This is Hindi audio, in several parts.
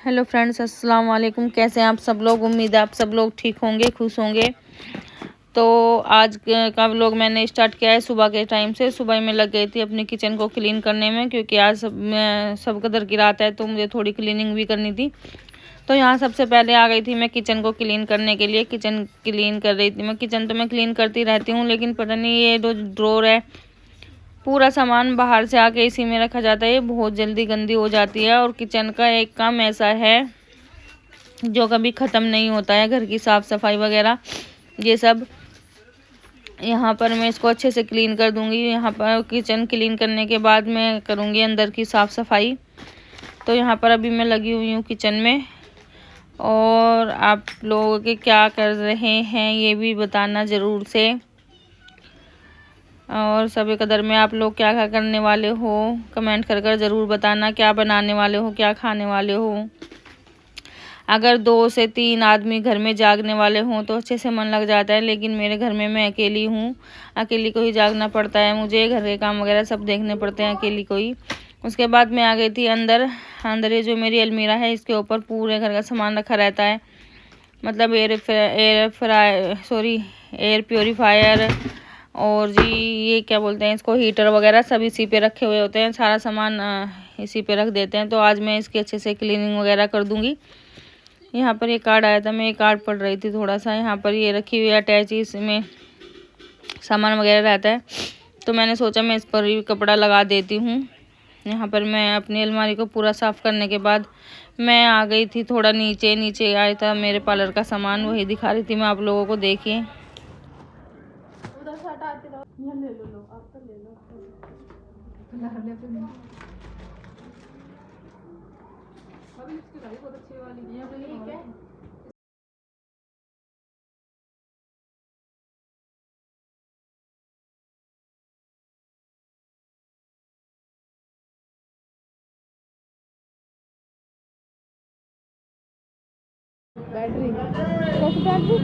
हेलो फ्रेंड्स, अस्सलाम वालेकुम। कैसे हैं आप सब लोग? उम्मीद है आप सब लोग ठीक होंगे, खुश होंगे। तो आज का व्लॉग मैंने स्टार्ट किया है सुबह के टाइम से। सुबह में लग गई थी अपनी किचन को क्लीन करने में, क्योंकि आज सब कदर की रात है तो मुझे थोड़ी क्लीनिंग भी करनी थी। तो यहाँ सबसे पहले आ गई थी मैं किचन को क्लीन करने के लिए। किचन क्लीन कर रही थी मैं। किचन तो मैं क्लीन करती रहती हूँ, लेकिन पता नहीं ये जो ड्रॉर है, पूरा सामान बाहर से आके इसी में रखा जाता है, ये बहुत जल्दी गंदी हो जाती है। और किचन का एक काम ऐसा है जो कभी ख़त्म नहीं होता है, घर की साफ़ सफाई वगैरह ये सब। यहाँ पर मैं इसको अच्छे से क्लीन कर दूँगी। यहाँ पर किचन क्लीन करने के बाद मैं करूँगी अंदर की साफ़ सफाई। तो यहाँ पर अभी मैं लगी हुई हूँ किचन में। और आप लोग के क्या कर रहे हैं ये भी बताना ज़रूर से। और सभी कदर में आप लोग क्या क्या करने वाले हो, कमेंट कर ज़रूर बताना। क्या बनाने वाले हो, क्या खाने वाले हो। अगर 2 से 3 आदमी घर में जागने वाले हों तो अच्छे से मन लग जाता है, लेकिन मेरे घर में मैं अकेली हूँ। अकेली को ही जागना पड़ता है मुझे, घर के काम वगैरह सब देखने पड़ते हैं अकेली को ही। उसके बाद मैं आ गई थी अंदर। ये जो मेरी अलमीरा है, इसके ऊपर पूरे घर का सामान रखा रहता है। मतलब एयर प्योरीफायर, और जी ये क्या बोलते हैं इसको, हीटर वगैरह सब इसी पे रखे हुए होते हैं। सारा सामान इसी पे रख देते हैं। तो आज मैं इसकी अच्छे से क्लीनिंग वगैरह कर दूंगी। यहाँ पर ये कार्ड आया था, मैं ये कार्ड पढ़ रही थी थोड़ा सा। यहाँ पर ये रखी हुई अटैच, इसमें सामान वगैरह रहता है। तो मैंने सोचा मैं इस पर भी कपड़ा लगा देती हूँ। यहाँ पर मैं अपनी अलमारी को पूरा साफ़ करने के बाद मैं आ गई थी थोड़ा नीचे। नीचे आया था मेरे पार्लर का सामान, वही दिखा रही थी मैं आप लोगों को। देखिए बैटरी, कैसी बैटरी?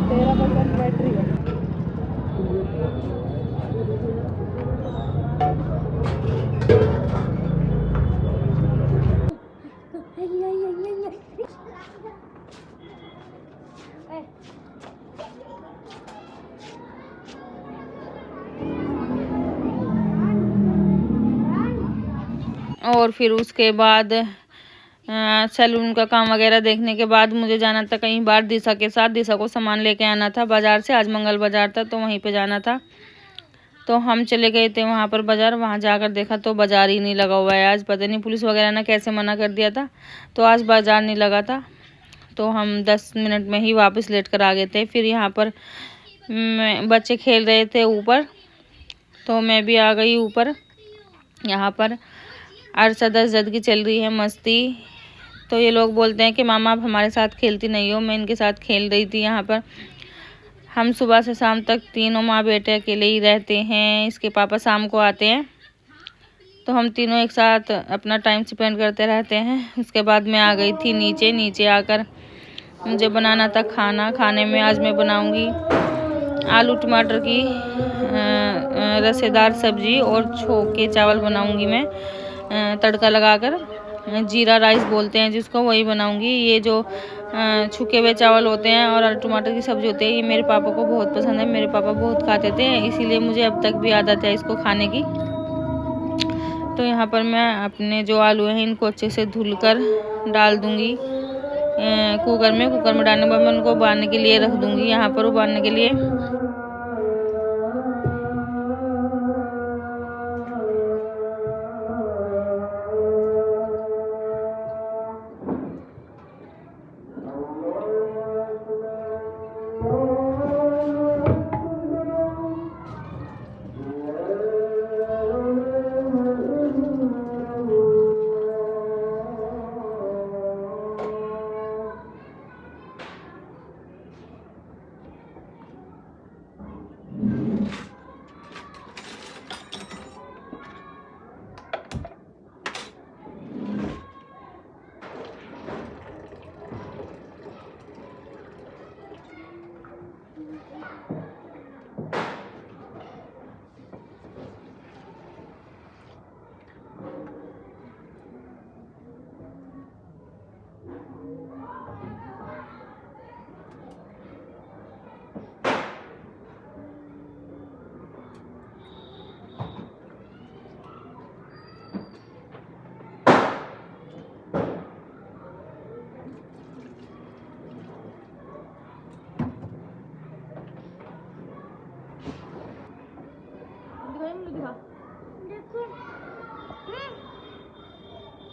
13% बैटरी है। और फिर उसके बाद सैलून का काम वगैरह देखने के बाद मुझे जाना था कहीं बाहर दिशा के साथ। दिशा को सामान लेके आना था बाज़ार से। आज मंगल बाज़ार था तो वहीं पे जाना था। तो हम चले गए थे वहाँ पर बाज़ार। वहाँ जाकर देखा तो बाज़ार ही नहीं लगा हुआ है आज। पता नहीं पुलिस वगैरह ने कैसे मना कर दिया था, तो आज बाज़ार नहीं लगा था। तो हम 10 मिनट में ही वापस लेट कर आ गए थे। फिर यहाँ पर बच्चे खेल रहे थे ऊपर, तो मैं भी आ गई ऊपर। यहाँ पर अरशद अजद की चल रही है मस्ती। तो ये लोग बोलते हैं कि मामा आप हमारे साथ खेलती नहीं हो। मैं इनके साथ खेल रही थी। यहाँ पर हम सुबह से शाम तक तीनों माँ बेटे अकेले ही रहते हैं। इसके पापा शाम को आते हैं, तो हम तीनों एक साथ अपना टाइम स्पेंड करते रहते हैं। उसके बाद मैं आ गई थी नीचे। नीचे आकर मुझे बनाना था खाना। खाने में आज मैं बनाऊंगी आलू टमाटर की रसेदार सब्जी, और छोके चावल बनाऊंगी मैं तड़का लगाकर। जीरा राइस बोलते हैं जिसको, वही बनाऊंगी। ये जो छुके हुए चावल होते हैं और आलू टमाटर की सब्ज़ी होती है, ये मेरे पापा को बहुत पसंद है। मेरे पापा बहुत खाते थे, इसीलिए मुझे अब तक भी आदत है इसको खाने की। तो यहाँ पर मैं अपने जो आलू हैं इनको अच्छे से धुलकर डाल दूँगी कुकर में। कुकर में डालने के बाद मैं उनको उबालने के लिए रख दूँगी। यहाँ पर उबालने के लिए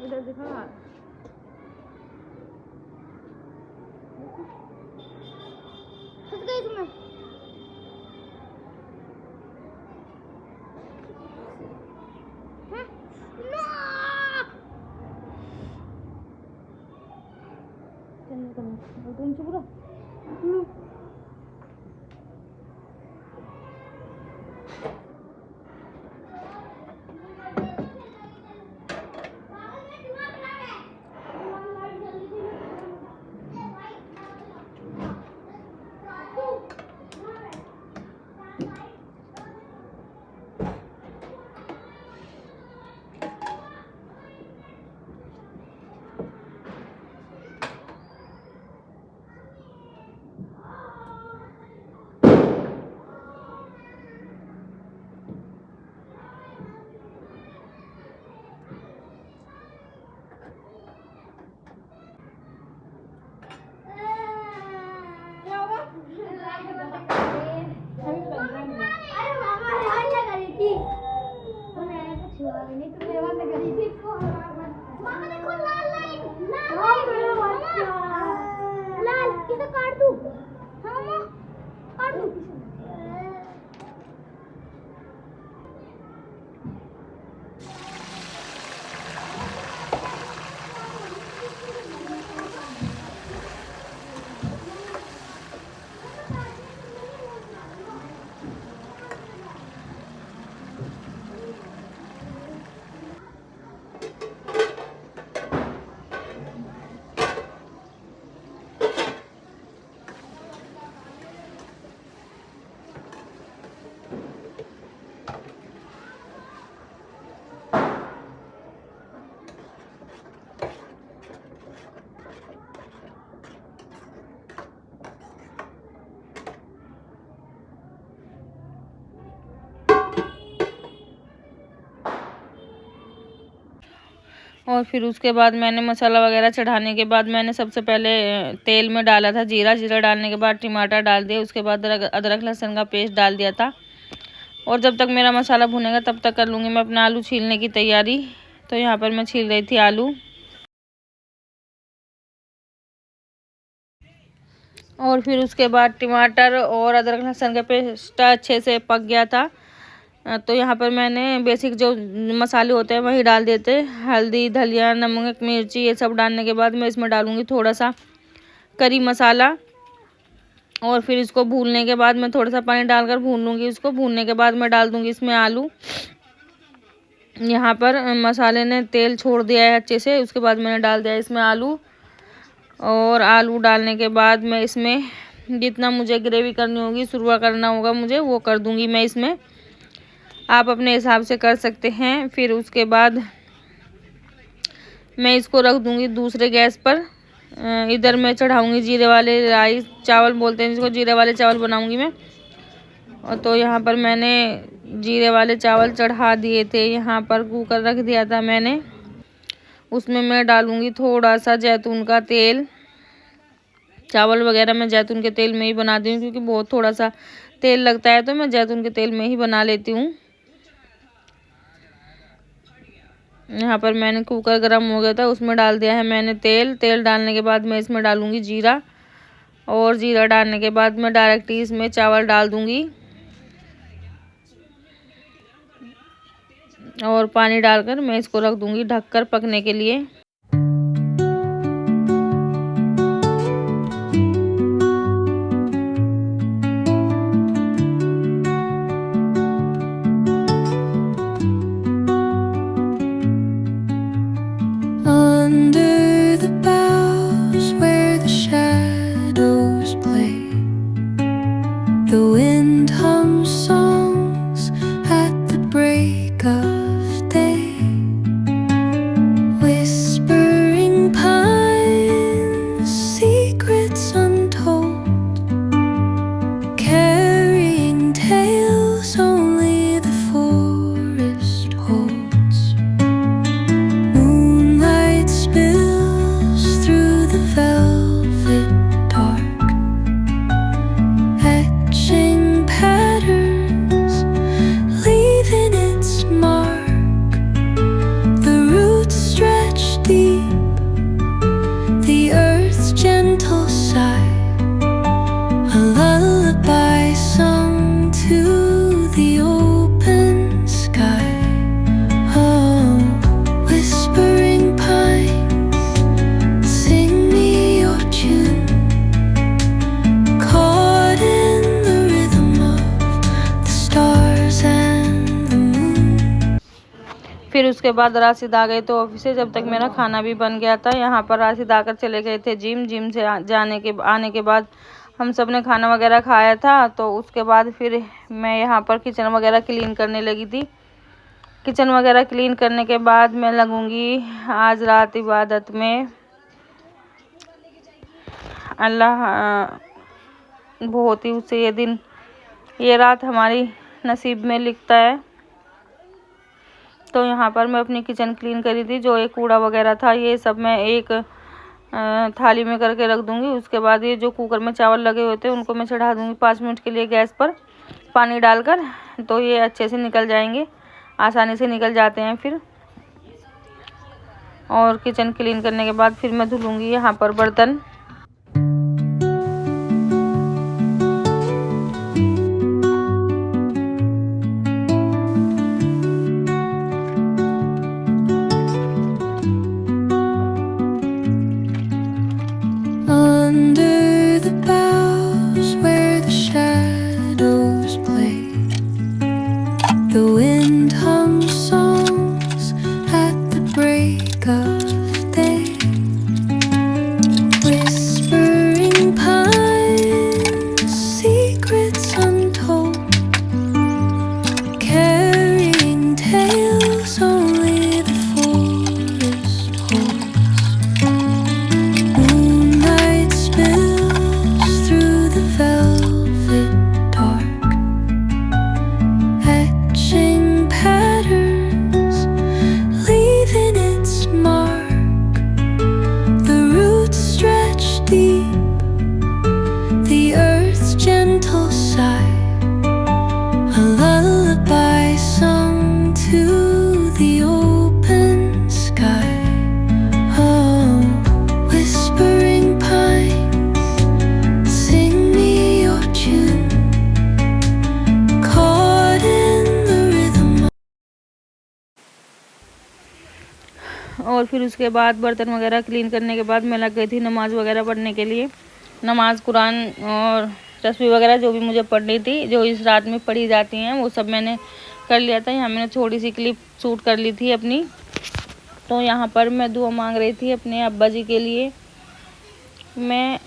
इधर दिखा। फंस गई तुम्हें। पूरा और फिर उसके बाद मैंने मसाला वगैरह चढ़ाने के बाद मैंने सबसे पहले तेल में डाला था जीरा। जीरा डालने के बाद टमाटर डाल दिए, उसके बाद अदरक लहसुन का पेस्ट डाल दिया था। और जब तक मेरा मसाला भुनेगा तब तक कर लूँगी मैं अपना आलू छीलने की तैयारी। तो यहाँ पर मैं छील रही थी आलू। और फिर उसके बाद टमाटर और अदरक लहसुन का पेस्ट अच्छे से पक गया था। तो यहाँ पर मैंने बेसिक जो मसाले होते हैं वही डाल देते, हल्दी, धनिया, नमक, मिर्ची, ये सब डालने के बाद मैं इसमें डालूँगी थोड़ा सा करी मसाला। और फिर इसको भूनने के बाद मैं थोड़ा सा पानी डालकर भून लूँगी। इसको भूनने के बाद मैं डाल दूँगी इसमें आलू। यहाँ पर मसाले ने तेल छोड़ दिया है अच्छे से, उसके बाद मैंने डाल दिया इसमें आलू। और आलू डालने के बाद मैं इसमें जितना मुझे ग्रेवी करनी होगी, शुरुआ करना होगा मुझे, वो कर दूँगी मैं इसमें। आप अपने हिसाब से कर सकते हैं। फिर उसके बाद मैं इसको रख दूँगी दूसरे गैस पर। इधर मैं चढ़ाऊँगी जीरे वाले राइस, चावल बोलते हैं जिसको, जीरे वाले चावल बनाऊँगी मैं। और तो यहाँ पर मैंने जीरे वाले चावल चढ़ा दिए थे, यहाँ पर कुकर रख दिया था मैंने। उसमें मैं डालूँगी थोड़ा सा जैतून का तेल। चावल वगैरह मैं जैतून के तेल में ही बनाती हूँ क्योंकि बहुत थोड़ा सा तेल लगता है, तो मैं जैतून के तेल में ही बना लेती हूँ। यहाँ पर मैंने कुकर गर्म हो गया था, उसमें डाल दिया है मैंने तेल। तेल डालने के बाद मैं इसमें डालूँगी जीरा। और जीरा डालने के बाद मैं डायरेक्ट ही इसमें चावल डाल दूँगी। और पानी डालकर मैं इसको रख दूँगी ढककर पकने के लिए। Under the boughs where the shadows play, the wind hums songs at the break of day. Whispering pines, secrets untold, carrying tales only the forest holds. Moonlight spills उसके बाद राशिद आ गए तो ऑफिस से, जब तक मेरा खाना भी बन गया था। यहाँ पर राशिद आकर चले गए थे जिम से आने के बाद हम सब ने खाना वगैरह खाया था। तो उसके बाद फिर मैं यहाँ पर किचन वगैरह क्लीन करने लगी थी। किचन वगैरह क्लीन करने के बाद मैं लगूंगी आज रात इबादत में। अल्लाह बहुत ही उससे ये रात हमारी नसीब में लिखता है। तो यहाँ पर मैं अपनी किचन क्लीन करी थी। जो एक कूड़ा वगैरह था ये सब मैं एक थाली में करके रख दूंगी। उसके बाद ये जो कुकर में चावल लगे होते हैं उनको मैं चढ़ा दूंगी 5 मिनट के लिए गैस पर पानी डालकर। तो ये अच्छे से निकल जाएंगे, आसानी से निकल जाते हैं फिर। और किचन क्लीन करने के बाद फिर मैं धुलूंगी यहाँ पर बर्तन। Under the boughs where the shadows play, the wind hums songs at the break of day. Whispering pines, secrets untold, carrying tales only the forest holds. Moonlight spills through the velvet dark, etching patterns, leaving its mark. The roots stretch deep, the earth's gentle sigh, a lullaby sung to the open sky. Oh, whispering pines, sing me your tune, caught in the rhythm. और फिर उसके बाद बर्तन वगैरह क्लीन करने के बाद मैं लग गई थी नमाज़ वगैरह पढ़ने के लिए। नमाज, कुरान और तस्बीह वगैरह जो भी मुझे पढ़नी थी, जो इस रात में पढ़ी जाती हैं, वो सब मैंने कर लिया था। यहाँ मैंने थोड़ी सी क्लिप शूट कर ली थी अपनी। तो यहाँ पर मैं दुआ मांग रही थी अपने अब्बा जी के लिए। मैं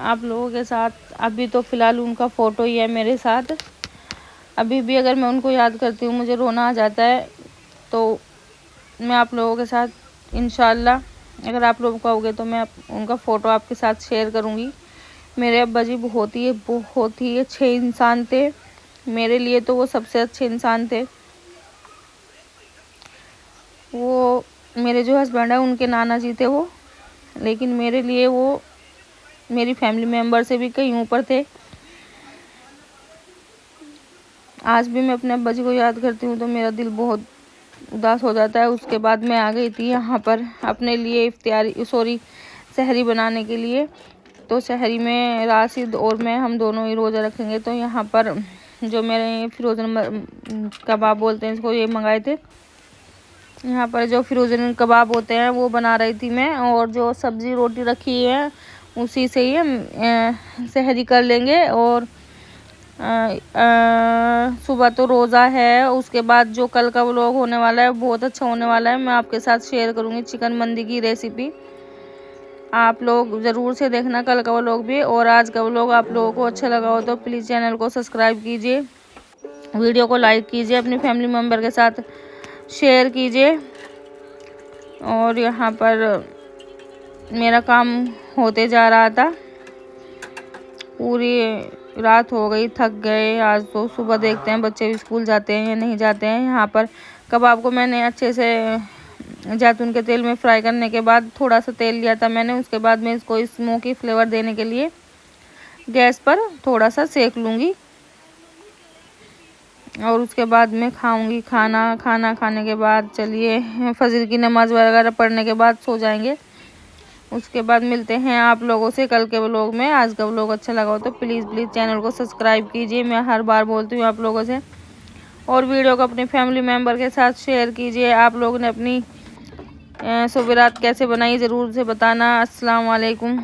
आप लोगों के साथ अभी तो फ़िलहाल उनका फ़ोटो ही है मेरे साथ। अभी भी अगर मैं उनको याद करती हूँ मुझे रोना आ जाता है। तो मैं आप लोगों के साथ इंशाल्लाह, अगर आप लोग कहोगे तो मैं उनका फ़ोटो आपके साथ शेयर करूँगी। मेरे अब्बा जी बहुत ही अच्छे इंसान थे। मेरे लिए तो वो सबसे अच्छे इंसान थे। वो मेरे जो हस्बैंड है उनके नाना जी थे वो, लेकिन मेरे लिए वो मेरी फैमिली मेम्बर से भी कहीं ऊपर थे। आज भी मैं अपने अब्बा जी को याद करती हूँ तो मेरा दिल बहुत उदास हो जाता है। उसके बाद मैं आ गई थी यहाँ पर अपने लिए सहरी बनाने के लिए। तो सहरी में राशिद और मैं हम दोनों ही रोज़ा रखेंगे। तो यहाँ पर जो मेरे फिरोजन कबाब बोलते हैं इसको, ये मंगाए थे। यहाँ पर जो फिरोजन कबाब होते हैं वो बना रही थी मैं, और जो सब्ज़ी रोटी रखी है उसी से ही हम सहरी कर लेंगे। और सुबह तो रोज़ा है। उसके बाद जो कल का व्लॉग होने वाला है बहुत अच्छा होने वाला है। मैं आपके साथ शेयर करूँगी चिकन मंदी की रेसिपी। आप लोग ज़रूर से देखना कल का व्लॉग भी। और आज का व्लॉग आप लोगों को अच्छा लगा हो तो प्लीज़ चैनल को सब्सक्राइब कीजिए, वीडियो को लाइक कीजिए, अपनी फैमिली मेम्बर के साथ शेयर कीजिए। और यहाँ पर मेरा काम होते जा रहा था, पूरी रात हो गई, थक गए। आज तो सुबह देखते हैं बच्चे भी स्कूल जाते हैं या नहीं जाते हैं। यहाँ पर कबाब को मैंने अच्छे से जैतून के तेल में फ्राई करने के बाद थोड़ा सा तेल लिया था मैंने। उसके बाद मैं इसको स्मोकी फ्लेवर देने के लिए गैस पर थोड़ा सा सेक लूँगी। और उसके बाद मैं खाऊंगी खाना खाने के बाद चलिए फजर की नमाज़ वगैरह पढ़ने के बाद सो जाएंगे। उसके बाद मिलते हैं आप लोगों से कल के व्लॉग में। आज का व्लॉग अच्छा लगा हो तो प्लीज़ चैनल को सब्सक्राइब कीजिए, मैं हर बार बोलती हूँ आप लोगों से। और वीडियो को अपने फैमिली मेम्बर के साथ शेयर कीजिए। आप लोगों ने अपनी सुबह रात कैसे बनाई ज़रूर से बताना। अस्सलाम वालेकुम।